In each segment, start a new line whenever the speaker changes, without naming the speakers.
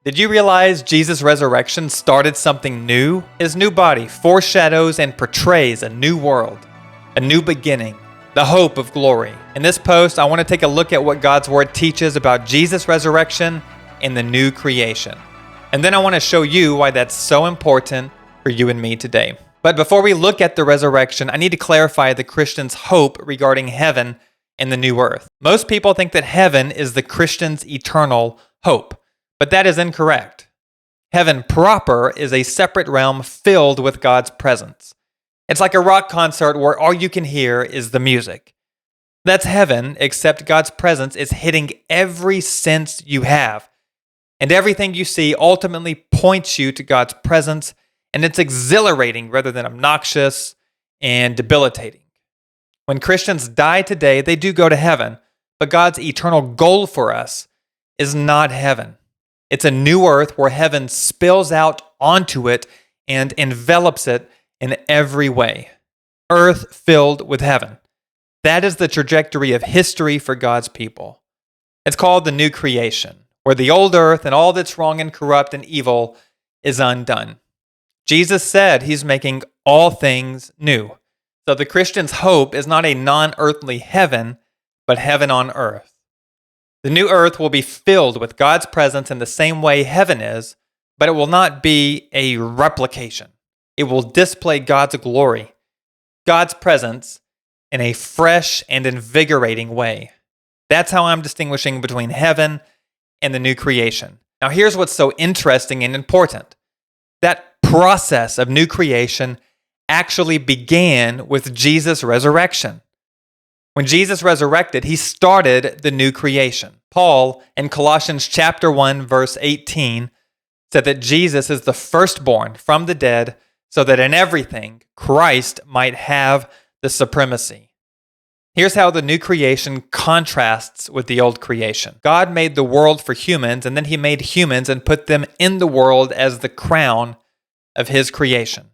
Did you realize Jesus' resurrection started something new? His new body foreshadows and portrays a new world, a new beginning, the hope of glory. In this post, I want to take a look at what God's Word teaches about Jesus' resurrection and the new creation. And then I want to show you why that's so important for you and me today. But before we look at the resurrection, I need to clarify the Christian's hope regarding heaven and the new earth. Most people think that heaven is the Christian's eternal hope, but that is incorrect. Heaven proper is a separate realm filled with God's presence. It's like a rock concert where all you can hear is the music. That's heaven, except God's presence is hitting every sense you have. And everything you see ultimately points you to God's presence, and it's exhilarating rather than obnoxious and debilitating. When Christians die today, they do go to heaven, but God's eternal goal for us is not heaven. It's a new earth where heaven spills out onto it and envelops it in every way. Earth filled with heaven. That is the trajectory of history for God's people. It's called the new creation, where the old earth and all that's wrong and corrupt and evil is undone. Jesus said he's making all things new. So the Christian's hope is not a non-earthly heaven, but heaven on earth. The new earth will be filled with God's presence in the same way heaven is, but it will not be a replication. It will display God's glory, God's presence, in a fresh and invigorating way. That's how I'm distinguishing between heaven and the new creation. Now here's what's so interesting and important. That process of new creation actually began with Jesus' resurrection. When Jesus resurrected, he started the new creation. Paul, in Colossians chapter 1, verse 18, said that Jesus is the firstborn from the dead, so that in everything, Christ might have the supremacy. Here's how the new creation contrasts with the old creation. God made the world for humans, and then he made humans and put them in the world as the crown of his creation.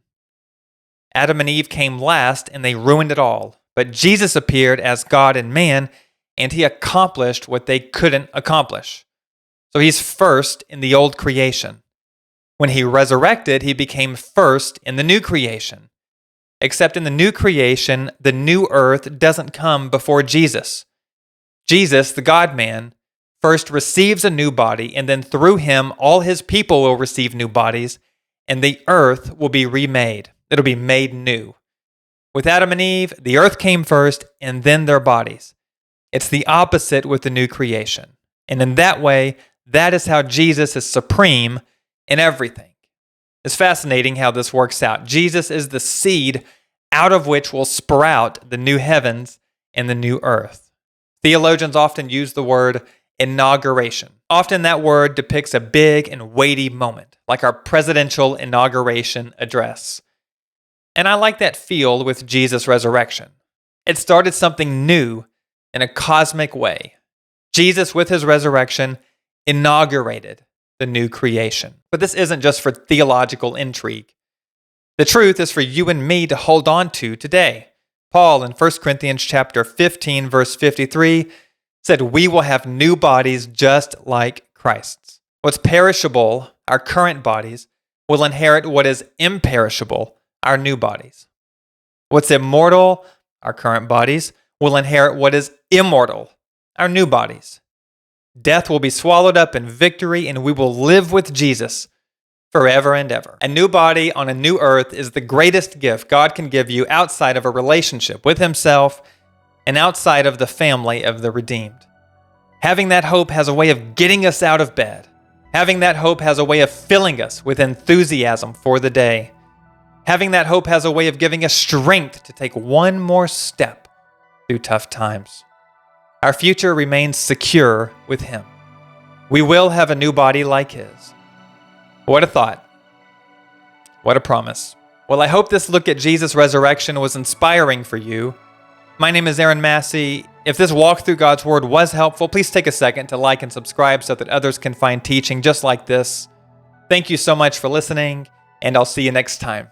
Adam and Eve came last, and they ruined it all. But Jesus appeared as God and man, and he accomplished what they couldn't accomplish. So he's first in the old creation. When he resurrected, he became first in the new creation. Except in the new creation, the new earth doesn't come before Jesus. Jesus, the God-man, first receives a new body, and then through him, all his people will receive new bodies, and the earth will be remade. It'll be made new. With Adam and Eve, the earth came first, and then their bodies. It's the opposite with the new creation. And in that way, that is how Jesus is supreme in everything. It's fascinating how this works out. Jesus is the seed out of which will sprout the new heavens and the new earth. Theologians often use the word inauguration. Often that word depicts a big and weighty moment, like our presidential inauguration address. And I like that feel with Jesus' resurrection. It started something new in a cosmic way. Jesus, with his resurrection, inaugurated the new creation. But this isn't just for theological intrigue. The truth is for you and me to hold on to today. Paul in 1 Corinthians chapter 15, verse 53, said, "We will have new bodies just like Christ's." What's perishable, our current bodies, will inherit what is imperishable, our new bodies. What's immortal, our current bodies, will inherit what is immortal, our new bodies. Death will be swallowed up in victory, and we will live with Jesus forever and ever. A new body on a new earth is the greatest gift God can give you outside of a relationship with himself and outside of the family of the redeemed. Having that hope has a way of getting us out of bed. Having that hope has a way of filling us with enthusiasm for the day. Having that hope has a way of giving us strength to take one more step through tough times. Our future remains secure with him. We will have a new body like his. What a thought. What a promise. Well, I hope this look at Jesus' resurrection was inspiring for you. My name is Aaron Massey. If this walk through God's Word was helpful, please take a second to like and subscribe so that others can find teaching just like this. Thank you so much for listening, and I'll see you next time.